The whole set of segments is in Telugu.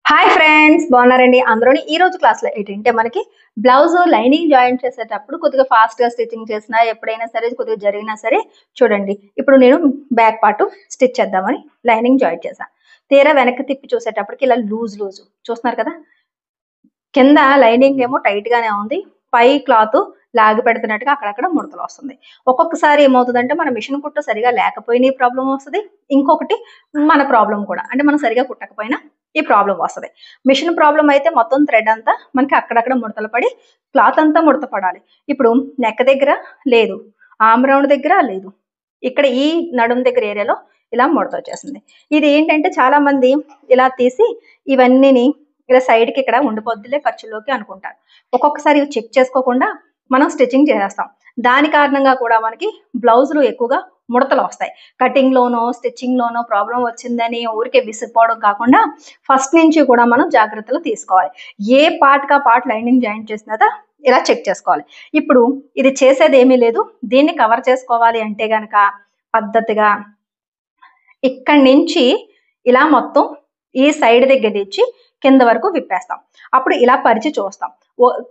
హాయ్ ఫ్రెండ్స్, బాగున్నారండి అందరూని. ఈ రోజు క్లాస్లో ఏంటంటే మనకి బ్లౌజ్ లైనింగ్ జాయిన్ చేసేటప్పుడు కొద్దిగా ఫాస్ట్గా స్టిచ్చింగ్ చేసినా ఎప్పుడైనా సరే కొద్దిగా జరిగినా సరే చూడండి. ఇప్పుడు నేను బ్యాక్ పార్ట్ స్టిచ్ చేద్దామని లైనింగ్ జాయిన్ చేశాను. తీరా వెనక్కి తిప్పి చూసేటప్పటికి ఇలా లూజ్ చూస్తున్నారు కదా. కింద లైనింగ్ ఏమో టైట్ గానే ఉంది, పై క్లాత్ లాగి పెడుతున్నట్టుగా అక్కడక్కడ ముడతలు వస్తుంది. ఒక్కొక్కసారి ఏమవుతుందంటే మన మిషన్ కుట్టు సరిగా లేకపోయినా ప్రాబ్లం వస్తుంది, ఇంకొకటి మన ప్రాబ్లం కూడా అంటే మనం సరిగా కుట్టకపోయినా ఈ ప్రాబ్లం వస్తుంది. మిషన్ ప్రాబ్లం అయితే మొత్తం థ్రెడ్ అంతా మనకి అక్కడక్కడ ముడతలు పడి క్లాత్ అంతా ముడత పడాలి. ఇప్పుడు నెక్ దగ్గర లేదు, ఆమ్ రౌండ్ దగ్గర లేదు, ఇక్కడ ఈ నడుం దగ్గర ఏరియాలో ఇలా ముడత వచ్చేసింది. ఇది ఏంటంటే చాలా మంది ఇలా తీసి ఇవన్నీని ఇలా సైడ్కి ఇక్కడ ఉండిపోద్దులే ఖర్చులోకి అనుకుంటారు. ఒక్కొక్కసారి చెక్ చేసుకోకుండా మనం స్టిచ్చింగ్ చేసేస్తాం. దాని కారణంగా కూడా మనకి బ్లౌజులు ఎక్కువగా ముడతలు వస్తాయి. కటింగ్ లోనో స్టిచ్చింగ్ లోనో ప్రాబ్లం వచ్చిందని ఊరికే విసిగిపోవడం కాకుండా ఫస్ట్ నుంచి కూడా మనం జాగ్రత్తలు తీసుకోవాలి. ఏ పార్ట్ కా పార్ట్ లైనింగ్ జాయిన్ చేసినదా ఇలా చెక్ చేసుకోవాలి. ఇప్పుడు ఇది చేసేది ఏమీ లేదు, దీన్ని కవర్ చేసుకోవాలి అంటే గనక పద్ధతిగా ఇక్కడి నుంచి ఇలా మొత్తం ఈ సైడ్ దగ్గర నుంచి కింద వరకు విప్పేస్తాం. అప్పుడు ఇలా పరిచి చూస్తాం,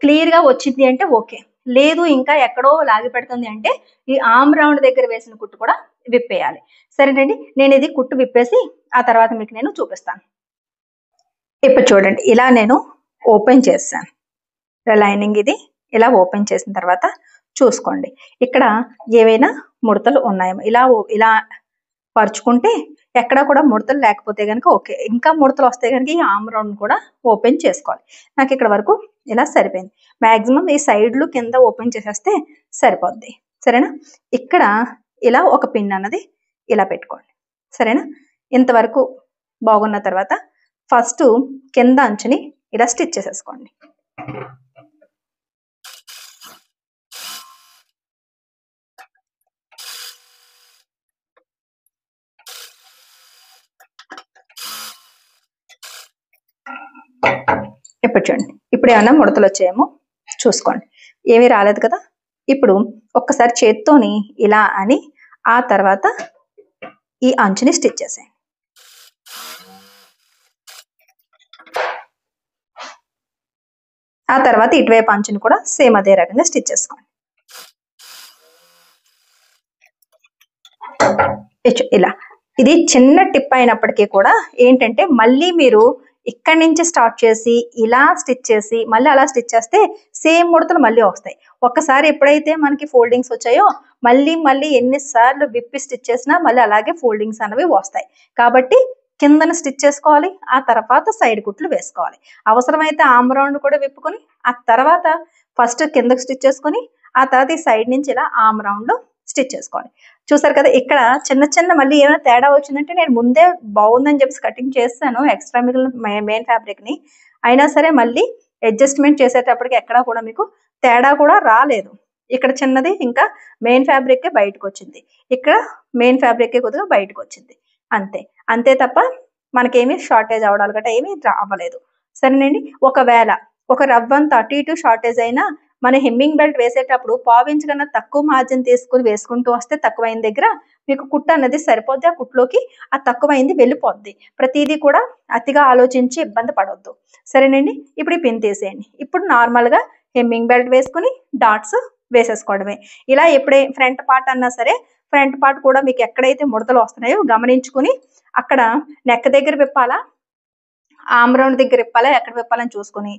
క్లియర్ గా వచ్చింది అంటే ఓకే, లేదు ఇంకా ఎక్కడో లాగి పెడుతుంది అంటే ఈ ఆమ్ రౌండ్ దగ్గర వేసిన కుట్టు కూడా విప్పేయాలి. సరేనండి, నేను ఇది కుట్టు విప్పేసి ఆ తర్వాత మీకు నేను చూపిస్తాను. ఇప్పుడు చూడండి, ఇలా నేను ఓపెన్ చేస్తాను లైనింగ్. ఇది ఇలా ఓపెన్ చేసిన తర్వాత చూసుకోండి, ఇక్కడ ఏవైనా ముడతలు ఉన్నాయేమో ఇలా పరుచుకుంటే ఎక్కడ కూడా ముడతలు లేకపోతే కనుక ఓకే, ఇంకా ముడతలు వస్తే కనుక ఈ ఆమ్ రౌండ్ కూడా ఓపెన్ చేసుకోవాలి. నాకు ఇక్కడ వరకు ఇలా సరిపోయింది. మ్యాక్సిమం ఈ సైడ్లు కింద ఓపెన్ చేసేస్తే సరిపోద్ది. సరేనా, ఇక్కడ ఇలా ఒక పిన్ అన్నది ఇలా పెట్టుకోండి. సరేనా, ఇంతవరకు బాగున్న తర్వాత ఫస్ట్ కింద అంచుని ఇలా స్టిచ్ చేసేసుకోండి. ఇప్పుడు చూడండి, ఇప్పుడు ఏమన్నా ముడతలు వచ్చాయేమో చూసుకోండి, ఏమీ రాలేదు కదా. ఇప్పుడు ఒక్కసారి చేత్తోని ఇలా అని ఆ తర్వాత ఈ అంచుని స్టిచ్ చేసేయండి. ఆ తర్వాత ఇటువైపు అంచుని కూడా సేమ్ అదే రకంగా స్టిచ్ చేసుకోండి. ఇలా ఇది చిన్న టిప్ అయినప్పటికీ కూడా ఏంటంటే మళ్ళీ మీరు ఇక్కడి నుంచి స్టార్ట్ చేసి ఇలా స్టిచ్ చేసి మళ్ళీ అలా స్టిచ్ చేస్తే సేమ్ ముడతలు మళ్ళీ వస్తాయి. ఒక్కసారి ఎప్పుడైతే మనకి ఫోల్డింగ్స్ వచ్చాయో మళ్ళీ ఎన్నిసార్లు విప్పి స్టిచ్ చేసినా మళ్ళీ అలాగే ఫోల్డింగ్స్ అనేవి వస్తాయి. కాబట్టి కిందన స్టిచ్ చేసుకోవాలి, ఆ తర్వాత సైడ్ కుట్లు వేసుకోవాలి. అవసరమైతే ఆమ్ రౌండ్ కూడా విప్పుకొని ఆ తర్వాత ఫస్ట్ కిందకు స్టిచ్ చేసుకొని ఆ తర్వాత ఈ సైడ్ నుంచి ఇలా ఆమ్ రౌండ్ స్టిచ్ చేసుకోవాలి. చూసారు కదా, ఇక్కడ చిన్న మళ్ళీ ఏమైనా తేడా వచ్చిందంటే నేను ముందే బాగుందని చెప్పి కటింగ్ చేస్తాను ఎక్స్ట్రా మిగిలిన మెయిన్ ఫ్యాబ్రిక్ ని, అయినా సరే మళ్ళీ అడ్జస్ట్మెంట్ చేసేటప్పటికి ఎక్కడా కూడా మీకు తేడా కూడా రాలేదు. ఇక్కడ చిన్నది ఇంకా మెయిన్ ఫ్యాబ్రిక్ బయటకు వచ్చింది, ఇక్కడ మెయిన్ ఫ్యాబ్రిక్ కొద్దిగా బయటకు వచ్చింది, అంతే తప్ప మనకేమీ షార్టేజ్ అవడాలు గట్రా ఏమీ అవ్వలేదు. సరేనండి, ఒకవేళ ఒక రవ్వంత అటు ఇటు షార్టేజ్ అయినా మన హెమ్మింగ్ బెల్ట్ వేసేటప్పుడు పావించు కన్నా తక్కువ మార్జిన్ తీసుకుని వేసుకుంటూ వస్తే తక్కువైన దగ్గర మీకు కుట్టు అన్నది సరిపోద్ది, ఆ కుట్టులోకి ఆ తక్కువైంది వెళ్ళిపోద్ది. ప్రతిదీ కూడా అతిగా ఆలోచించి ఇబ్బంది పడవద్దు. సరేనండి, ఇప్పుడు ఈ పిన్ తీసేయండి. ఇప్పుడు నార్మల్గా హెమ్మింగ్ బెల్ట్ వేసుకుని డాట్స్ వేసేసుకోవడమే. ఇలా ఎప్పుడే ఫ్రంట్ పార్ట్ అన్నా సరే ఫ్రంట్ పార్ట్ కూడా మీకు ఎక్కడైతే ముడతలు వస్తున్నాయో గమనించుకుని అక్కడ నెక్ దగ్గర విప్పాలా, ఆమ్ రౌండ్ దగ్గర విప్పాలా, ఎక్కడ విప్పాలని చూసుకుని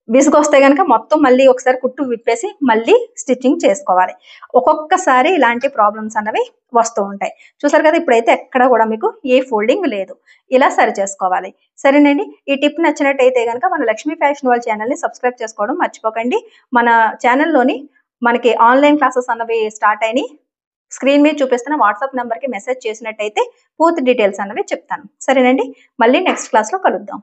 విసుగొస్తే కనుక మొత్తం మళ్ళీ ఒకసారి కుట్టు విప్పేసి మళ్ళీ స్టిచ్చింగ్ చేసుకోవాలి. ఒక్కొక్కసారి ఇలాంటి ప్రాబ్లమ్స్ అన్నవి వస్తూ ఉంటాయి. చూసారు కదా, ఇప్పుడైతే ఎక్కడ కూడా మీకు ఏ ఫోల్డింగ్ లేదు, ఇలా సరి చేసుకోవాలి. సరేనండి, ఈ టిప్ నచ్చినట్టయితే కనుక మన లక్ష్మీ ఫ్యాషన్ వాళ్ళ ఛానల్ని సబ్స్క్రైబ్ చేసుకోవడం మర్చిపోకండి. మన ఛానల్లోని మనకి ఆన్లైన్ క్లాసెస్ అన్నవి స్టార్ట్ అయినాయి. స్క్రీన్ మీద చూపిస్తున్న వాట్సాప్ నెంబర్కి మెసేజ్ చేసినట్టయితే పూర్తి డీటెయిల్స్ అన్నవి చెప్తాను. సరేనండి, మళ్ళీ నెక్స్ట్ క్లాస్లో కలుద్దాం.